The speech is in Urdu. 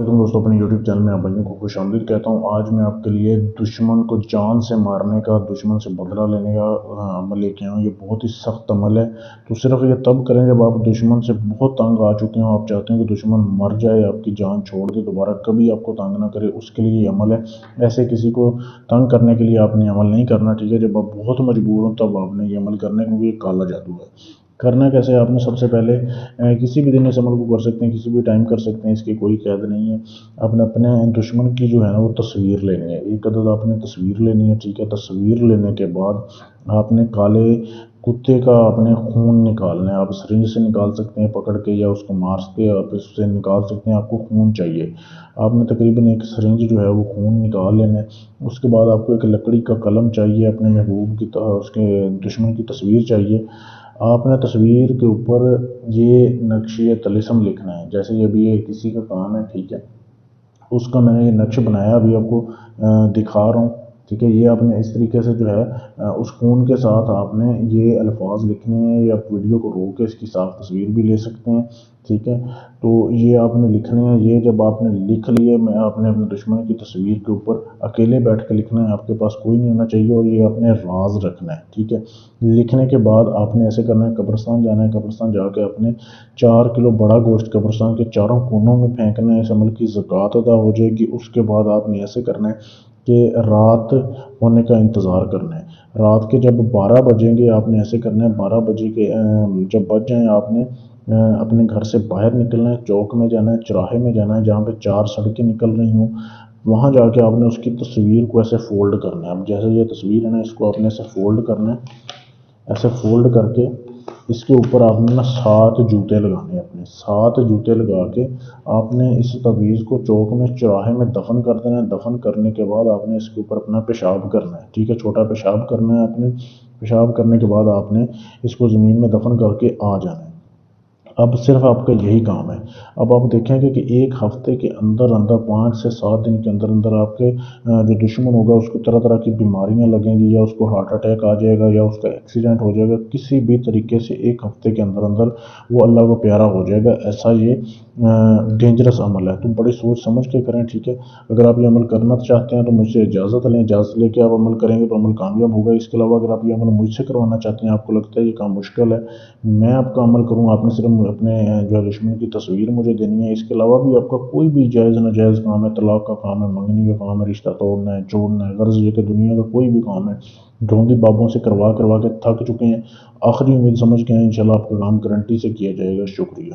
لیکن دوستوں اپنے یوٹیوب چینل میں آپ بھائیوں کو خوش آمدید کہتا ہوں۔ آج میں آپ کے لیے دشمن کو جان سے مارنے کا، دشمن سے بدلہ لینے کا عمل لے کے آیا ہوں۔ یہ بہت ہی سخت عمل ہے، تو صرف یہ تب کریں جب آپ دشمن سے بہت تنگ آ چکے ہوں، آپ چاہتے ہیں کہ دشمن مر جائے، آپ کی جان چھوڑ دے، دوبارہ کبھی آپ کو تنگ نہ کرے، اس کے لیے یہ عمل ہے۔ ایسے کسی کو تنگ کرنے کے لیے آپ نے عمل نہیں کرنا، ٹھیک ہے؟ جب آپ بہت مجبور ہوں تب آپ نے یہ عمل کرنا ہے، کیونکہ یہ کالا جادو ہے۔ کرنا کیسے ہے؟ آپ نے سب سے پہلے کسی بھی دن اس عمل کو کر سکتے ہیں، کسی بھی ٹائم کر سکتے ہیں، اس کی کوئی قید نہیں ہے۔ آپ نے اپنے دشمن کی جو ہے نا وہ تصویر لینی ہے، ایک عدد آپ نے تصویر لینی ہے، ٹھیک ہے؟ تصویر لینے کے بعد آپ نے کالے کتے کا اپنے خون نکالنا ہے۔ آپ سرنج سے نکال سکتے ہیں پکڑ کے، یا اس کو مارس کے آپ اس سے نکال سکتے ہیں۔ آپ کو خون چاہیے، آپ نے تقریباً ایک سرنج جو ہے وہ خون نکال لینا ہے۔ اس کے بعد آپ کو ایک لکڑی کا قلم چاہیے، اپنے محبوب کی اس کے دشمن کی تصویر چاہیے۔ آپ نے تصویر کے اوپر یہ نقشِ طلسم لکھنا ہے، جیسے یہ ابھی یہ کسی کا کام ہے، ٹھیک ہے؟ اس کا میں نے یہ نقش بنایا، ابھی آپ کو دکھا رہا ہوں، ٹھیک ہے؟ یہ آپ نے اس طریقے سے جو ہے اس خون کے ساتھ آپ نے یہ الفاظ لکھنے ہیں، یا آپ ویڈیو کو روک کے اس کی صاف تصویر بھی لے سکتے ہیں، ٹھیک ہے؟ تو یہ آپ نے لکھنے ہیں۔ یہ جب آپ نے لکھ لیے، میں آپ نے اپنے دشمن کی تصویر کے اوپر اکیلے بیٹھ کے لکھنا ہے، آپ کے پاس کوئی نہیں ہونا چاہیے، اور یہ آپ نے راز رکھنا ہے، ٹھیک ہے؟ لکھنے کے بعد آپ نے ایسے کرنا ہے، قبرستان جانا ہے، قبرستان جا کے اپنے 4 کلو بڑا گوشت قبرستان کے چاروں کونوں میں پھینکنا ہے، اس عمل کی زکوٰۃ ادا ہو جائے گی۔ اس کے بعد آپ نے ایسے کرنا ہے کہ رات ہونے کا انتظار کرنا ہے۔ رات کے جب 12 بجیں گے، آپ نے ایسے کرنا ہے، 12 بجے کے جب بج جائیں، آپ نے اپنے گھر سے باہر نکلنا ہے، چوک میں جانا ہے، چوراہے میں جانا ہے، جہاں پہ 4 سڑکیں نکل رہی ہوں، وہاں جا کے آپ نے اس کی تصویر کو ایسے فولڈ کرنا ہے۔ اب جیسے یہ تصویر ہے نا، اس کو آپ نے ایسے فولڈ کرنا ہے، ایسے فولڈ کر کے اس کے اوپر آپ نے 7 جوتے لگانے ہیں، اپنے 7 جوتے لگا کے آپ نے اس تعویذ کو چوک میں چوراہے میں دفن کر دینا ہے۔ دفن کرنے کے بعد آپ نے اس کے اوپر اپنا پیشاب کرنا ہے، ٹھیک ہے؟ چھوٹا پیشاب کرنا ہے آپ نے۔ پیشاب کرنے کے بعد آپ نے اس کو زمین میں دفن کر کے آ جانا ہے۔ اب صرف آپ کا یہی کام ہے۔ اب آپ دیکھیں گے کہ ایک ہفتے کے اندر اندر، 5 سے 7 دن کے اندر اندر، آپ کے جو دشمن ہوگا اس کو طرح طرح کی بیماریاں لگیں گی، یا اس کو ہارٹ اٹیک آ جائے گا، یا اس کا ایکسیڈنٹ ہو جائے گا، کسی بھی طریقے سے ایک ہفتے کے اندر اندر وہ اللہ کو پیارا ہو جائے گا۔ ایسا یہ ڈینجرس عمل ہے، تو بڑی سوچ سمجھ کے کریں، ٹھیک ہے؟ اگر آپ یہ عمل کرنا چاہتے ہیں تو مجھ سے اجازت لیں، اجازت لے کے آپ عمل کریں گے تو عمل کامیاب ہوگا۔ اس کے علاوہ اگر آپ یہ عمل مجھ سے کروانا چاہتے ہیں، آپ کو لگتا ہے یہ کام مشکل ہے، میں آپ کا عمل کروں، آپ نے صرف اپنے جو ہے دشمن کی تصویر مجھے دینی ہے۔ اس کے علاوہ بھی آپ کا کوئی بھی جائز ناجائز کام ہے، طلاق کا کام ہے، منگنی کا کام ہے، رشتہ توڑنا ہے، جوڑنا ہے، غرض یہ کہ دنیا کا کوئی بھی کام ہے، ڈھونگی بابوں سے کروا کے تھک چکے ہیں، آخری امید سمجھ کے ہیں، انشاءاللہ آپ کا کام گارنٹی سے کیا جائے گا۔ شکریہ۔